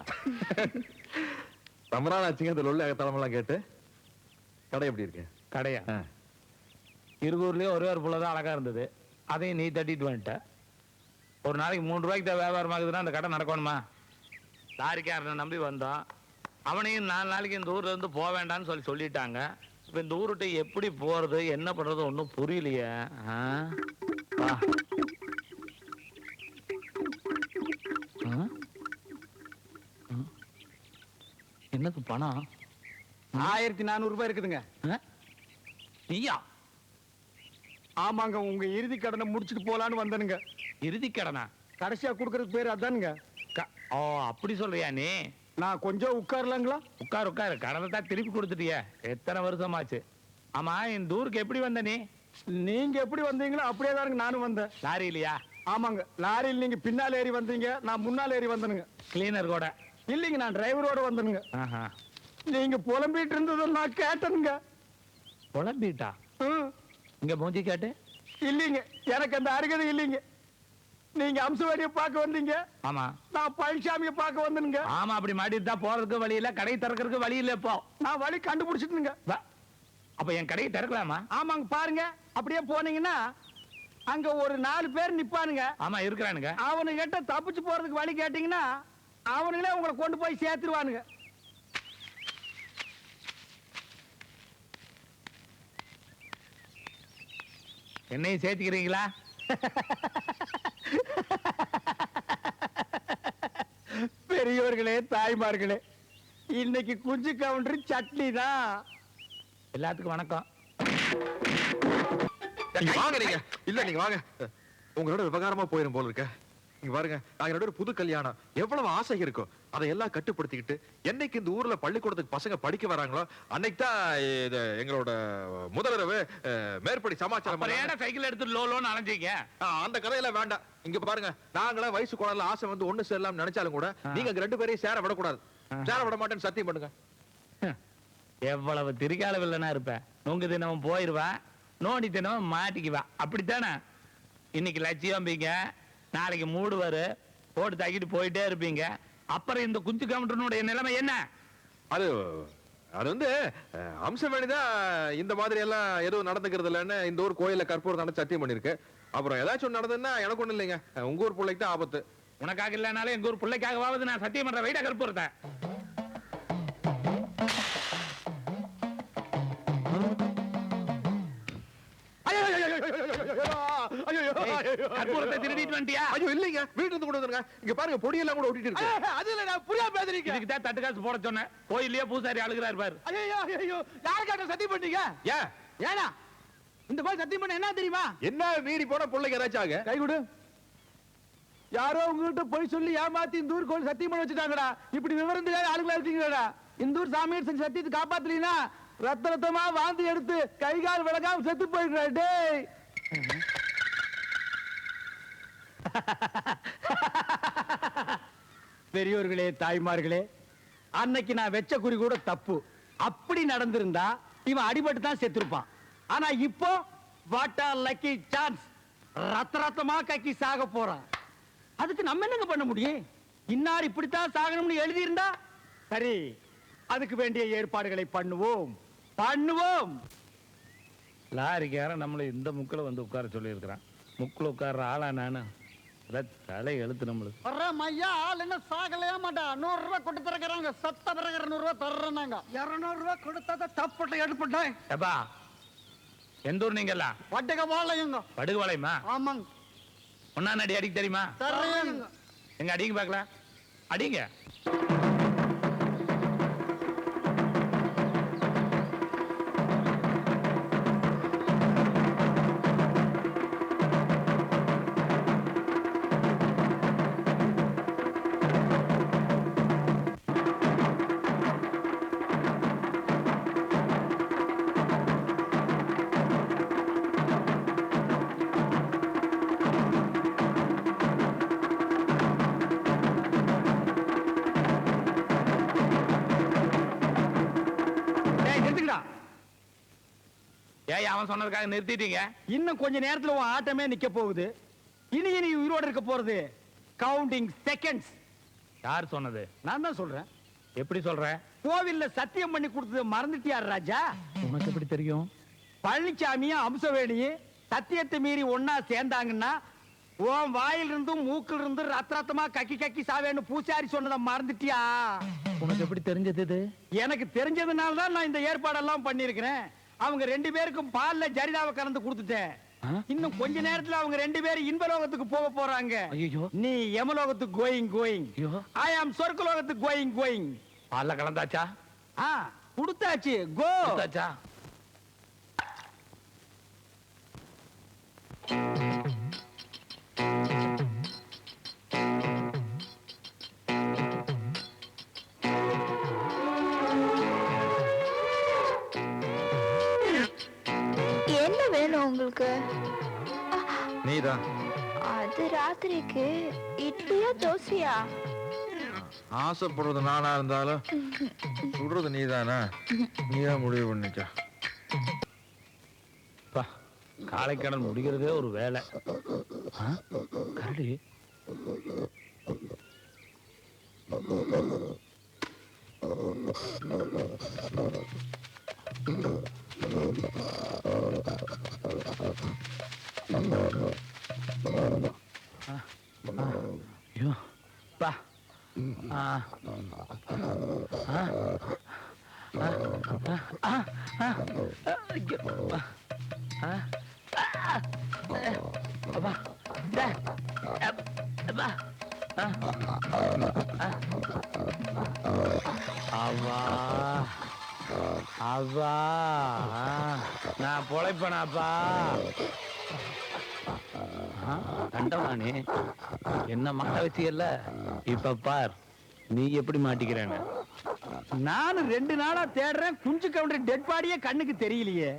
ரொம்ப நாள் ஆச்சுங்க இதுல உள்ள தலைமெல்லாம் கேட்டு. கடை எப்படி இருக்கு? கடையா? இருகூர்லயே ஒரே ஒரு புள்ள தான் அழகா இருந்தது, அதையும் நீ தட்டிட்டு வந்துட்ட. ஒரு நாளைக்கு 3 ரூபாய்க்கு தான் வியாபாரம் ஆகுதுன்னா அந்த கடை நடக்கணுமா? லாரிக்காரனை நம்பி வந்தோம், அவனையும் 4 நாளைக்கு இந்த ஊர்ல இருந்து போக வேண்டாம்னு சொல்லிட்டாங்க. இப்ப இந்த ஊருட்டு எப்படி போறது என்ன பண்றது ஒன்னும் புரியலையே. என்னது பணம்? 1400 ரூபாய் இருக்குதுங்க. நீயா? ஆமாங்க, உங்க இறுதி கடனை முடிச்சிட்டு போலான்னு வந்தனுங்க. இறுதி கடனா? கடைசியா குடுக்கறதுக்கு பேர் அதானுங்க. ஓ அப்படி சொல்றியா நீ? நான் கொஞ்சம் உட்காரலாங்களா? உட்காரு உட்காரு, கடனை தான் திருப்பி கொடுத்துட்டிய. எத்தனை வருஷமாச்சு? ஆமா, இந்த ஊருக்கு எப்படி வந்த நீ? நீங்க எப்படி வந்தீங்களோ அப்படியே தானுங்க நானும் வந்தேன். லாரி இல்லையா? ஆமாங்க, லாரியில் நீங்க பின்னால் ஏறி வந்தீங்க, நான் முன்னால் ஏறி வந்தனுங்க. கிளீனர் கூட? இல்லைங்க, நான் டிரைவரோட வந்தனுங்க. ஆஹா. நீங்க புலம்பிட்டு இருந்ததை நான் கேட்டனுங்க. புலம்பிட்டா? இங்க மூஞ்சி கேட்டு? இல்லைங்க, எனக்கு அந்த அருகதை இல்லைங்க. நீங்க அம்சவாடியை பார்க்க வந்தீங்க, ஆமா. நான் பழனிசாமியை பார்க்க வந்தனுங்க. ஆமா, அப்படி மாட்டிட்டு தான் போறதுக்கு வழி இல்ல, கடை திறக்கிறதுக்கு வழி இல்ல. இப்போ நான் வழி கண்டுபிடிச்சிட்டுங்க. அப்ப என் கடையை திறக்கலாமா? ஆமாங்க, பாருங்க, அப்படியே போனீங்கன்னா அங்க ஒரு 4 பேர் நிப்பானுங்க. ஆமா இருக்கிறானுங்க. அவனு கிட்ட தப்பிச்சு போறதுக்கு வழி கேட்டீங்கன்னா அவனுங்களே உங்களை கொண்டு போய் சேர்த்துருவானுங்க. என்னையும் சேர்த்துக்கிறீங்களா? பெரியவர்களே, தாய்மார்களே, இன்னைக்கு குஞ்சு கவுண்டர் சட்னி தான். எல்லாத்துக்கும் வணக்கம். நீங்க வாங்க. நீங்க இல்ல, நீங்க வாங்க. உங்களோட விவகாரமா போயிரும் போல இருக்க. நீங்க பாருங்க, நாங்க ஒரு புது கல்யாணம், எவ்வளவு ஆசை இருக்கும் அதையெல்லாம் கட்டுப்படுத்திக்கிட்டு என்னைக்கு இந்த ஊர்ல பள்ளிக்கூடத்துக்கு பசங்க படிக்க வராங்களோ அன்னைக்கு தான் எங்களோட முதல்வரவு மேற்படி சமாச்சாரம். சைக்கிள் எடுத்து லோன்னு அலைஞ்சீங்க. அந்த கதையெல்லாம் வேண்டாம். இங்க பாருங்க, நாங்களே வயசு குழந்தை ஆசை வந்து ஒண்ணு சேரலாம் நினைச்சாலும் கூட நீங்க 2 பேரையும் சேர விடக்கூடாது. சேர விட மாட்டேன்னு சத்தியம் பண்ணுங்க. எவ்வளவு திரிகால வில்லனா இருப்ப. நொங்கு தினமும் போயிருவா, நோண்டி தினமும் மாட்டிக்குவா, அப்படித்தானே? இன்னைக்கு லட்சியம்பீங்க, நாளைக்கு மூடுவாரு, போட்டு தாக்கிட்டு போயிட்டே இருப்பீங்க. அப்புறம் இந்த குஞ்சு கவுண்டனுடைய நிலைமை என்ன? அது வந்து அம்சவேணிதான் இந்த மாதிரி எல்லாம் எதுவும் நடந்துக்கிறது இல்லைன்னு இந்த ஊர் கோயில கற்பூரம் தானே சத்தியம் பண்ணிருக்கு. அப்புறம் ஏதாச்சும் நடந்ததுன்னா எனக்கு ஒண்ணு இல்லைங்க, உங்க ஊர் பிள்ளைக்கு தான் ஆபத்து. உனக்காக இல்லைனாலும் எங்க ஊர் பிள்ளைக்காகவாவது நான் சத்தியம் பண்ற வைடா கற்பூரத்தை. கற்பூரத்தை திருடிட்டு வந்துட்டியா? ஐயோ இல்லைங்க, வீட்டுல இருந்து கொண்டு வந்துருங்க. இங்க பாருங்க, பொடியெல்லாம் கூட ஒட்டிட்டு இருக்கு. அதுல நான் புரியா பேசுறீங்க. இதுக்கு தான் தட்டு காசு போட சொன்னேன். கோயிலே பூசாரி அழுகிறாரு பாரு. ஐயோ ஐயோ, யாருக்காட்ட சத்தியம் பண்ணீங்க? ஏன் ஏனா இந்த மாதிரி சத்தியம் பண்ண என்ன தெரியுமா? என்ன மீறி போன பிள்ளைங்க ஏதாச்சும் ஆக? கை கொடு. யாரோ உங்ககிட்ட போய் சொல்லி ஏமாத்தி இந்த ஊர் கோயில் சத்தியம் பண்ண வச்சுட்டாங்கடா. இப்படி விவரம் தெரியாத ஆளுங்களா இருக்கீங்கடா. இந்த ஊர் சாமியார் செஞ்ச சத்தியத்தை காப்பாத்தலீனா ரத்த ரத்தமா வாந்தி எடுத்து கை கால் விளக்காம செத்து போயிடுறா. டேய், பெரியோர்களே, தாய்மார்களே, அன்னைக்கு நான் வெச்ச குறி கூட தப்பு. அப்படி நடந்திருந்தா இவன் அடிபட்டு தான் செத்துருப்பான். ஆனா இப்போ வாட்டா லக்கி சான்ஸ் ரத்தமா கக்கி சாக போறான். அதுக்கு நம்ம என்னங்க பண்ண முடியும்? இன்னார் இப்படித்தான் சாகணும்னு எழுதி இருந்தா சரி, அதுக்கு வேண்டிய ஏற்பாடுகளை பண்ணுவோம். லாரிக்காரன் நம்மளை இந்த முக்கில் வந்து உட்கார சொல்லியிருக்கிறான். முக்கில் உட்கார்ற ஆளா நானு? தலை எழுத்து நம்மளுக்கு. வர்றேன் ஐயா, ஆள் என்ன சாகலையா மாட்டா. 100 ரூபாய் கொண்டு தரக்குறாங்க. சத்த பிறகு 200 ரூபாய் தர்றாங்க. 200 ரூபாய் கொடுத்தா தப்பட்ட எடுப்பட்டேன். எப்பா எந்த ஊர் நீங்கெல்லாம்? படுகவாளையங்க. படுகவாளையமா? ஆமாங்க. ஒன்னா அடி அடிக்க தெரியுமா? தர்றேங்க. எங்க அடிங்க பார்க்கலாம். அடிங்க. ஏய், அவன் சொன்னதுக்காக நிறுத்திட்டீங்க? இன்னும் கொஞ்ச நேரத்துல உன் ஆட்டமே நிக்க போகுது. இனி நீ உயிரோட இருக்க போறது கவுண்டிங் செகண்ட்ஸ். யார் சொன்னது? நான் தான் சொல்றேன். எப்படி சொல்ற? கோவில்ல சத்தியம் பண்ணி கொடுத்தது மறந்துட்டியார் ராஜா? உனக்கு எப்படி தெரியும்? பழனிசாமியும் அம்சவேணியும் சத்தியத்தை மீறி ஒன்னா சேர்ந்தாங்கன்னா உன் வாயில இருந்தும் மூக்கில் இருந்து ரத்தமா கக்கி கக்கி சாவேன்னு பூசாரி சொன்னதை மறந்துட்டியா? உனக்கு எப்படி தெரிஞ்சது? எனக்கு தெரிஞ்சதுனால தான் நான் இந்த ஏற்பாடெல்லாம் பண்ணிருக்கிறேன். அவங்க 2 பேருக்கும் பால்ல ஜரிதாவை கலந்து கொடுத்துட்டேன். இன்னும் கொஞ்ச நேரத்துல அவங்க 2 பேரும் இன்பலோகத்துக்கு போக போறாங்க. நீ யமலோகத்துக்கு கோயிங். ஐ ஆம் சொர்க்கலோகத்துக்கு கோயிங். பால்ல கலந்தாச்சா? கொடுத்தாச்சு. கோ. கொடுத்தாச்சா? என்ன வேணும் உங்களுக்கு? நீதான். அது ராத்திரிக்கு இட்லியா தோசையா? ஆசைப்படுறது நானா இருந்தாலும் சுடுறது நீதானா? நீதான் முடிவு பண்ணிக்க. காலைக்கடன் முடிக்கிறதே ஒரு வேலை. கரடி பா அவா நான் பொழைப்பனாப்பா. கண்டவானே என்ன மாட்ட வச்சியல்ல, இப்ப பார் நீ எப்படி மாட்டிக்கிறேன்னு. நானும் 2 நாளா தேடுறேன். குஞ்சு கவுண்டர் டெட் பாடியே கண்ணுக்கு தெரியலையே.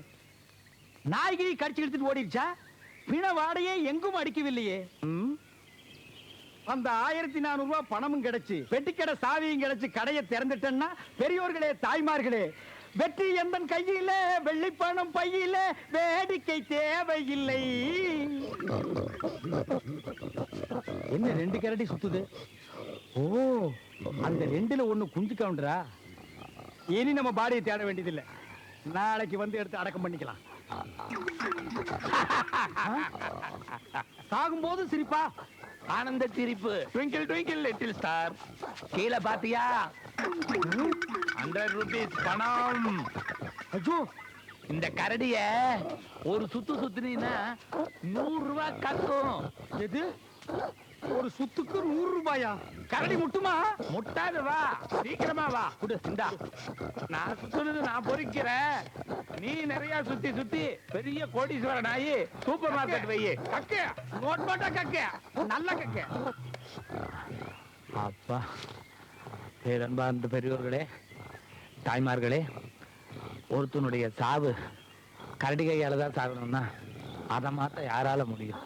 நாய்கிரி கடிச்சு எடுத்துட்டு ஓடிடுச்சா? பிண வாடையே எங்கும் அடிக்கவில்லையே. அந்த 1400 ரூபாய் பணமும் கிடைச்சு பெட்டிக்கடை சாவியும் கிடைச்சு கடையை திறந்துட்டேன்னா பெரியோர்களே தாய்மார்களே, வெற்றி எந்தன் கையில வெள்ளி பணம் பையில வேடிக்கை தேவையில்லை. என்ன 2 கரடி சுத்துது? ஓ, அந்த 2ல 1 குஞ்சு கவுண்டரா? இனி நம்ம பாடியை தேட வேண்டியதில்லை. நாளைக்கு வந்து எடுத்து அடக்கம் பண்ணிக்கலாம். சாகும்போது சிரிப்பா? ஆனந்த சிரிப்பு. Twinkle twinkle little star. கீழே பாத்தியா? 100 ரூபீஸ் பணம். ஐயோ, இந்த கரடிய ஒரு சுத்துனீன்னா 100 ரூபாய் கத்தும். எது? ஒரு சுத்துக்கு 100 ரூபாயா? கரடி முட்டுமா? முட்டாது, வா சீக்கிரமா வா. குடு, இந்தா. நான் சுத்துறது நான் பொறிக்கிறேன். நீ நிறைய சுத்தி பெரிய கோடீஸ்வர நாயி சூப்பர் மார்க்கெட் வை. கக்க நோட் போட்டா கக்க, நல்ல கக்க. அப்பா, பேரன்பார்ந்த பெரியோர்களே தாய்மார்களே, ஒருத்தனுடைய சாவு கரடி கையால தான் சாகணும்னா அதை மாத்த யாரால முடியும்?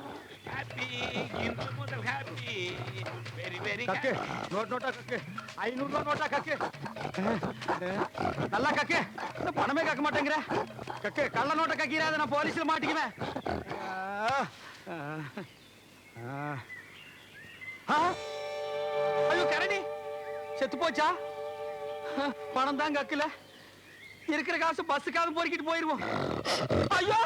ஹாப்பி இன்று முதல் ஹாப்பி வெரி வெரி கக்கு நோட்டா கக்கு 500 ரூபா நோட்டா கக்கு நல்லா கக்கு இந்த பணமே கக்க மாட்டேங்கிற கக்கு கள்ள நோட்டை கக்கிறாத நான் போலீஸ்ல மாட்டிக்குவேன் ஐயோ கரடி செத்து போச்சா பணம் தான் கக்குல இருக்கிற காசு பஸ்ஸுக்காவது பொறுக்கிட்டு போயிருவோம் ஐயோ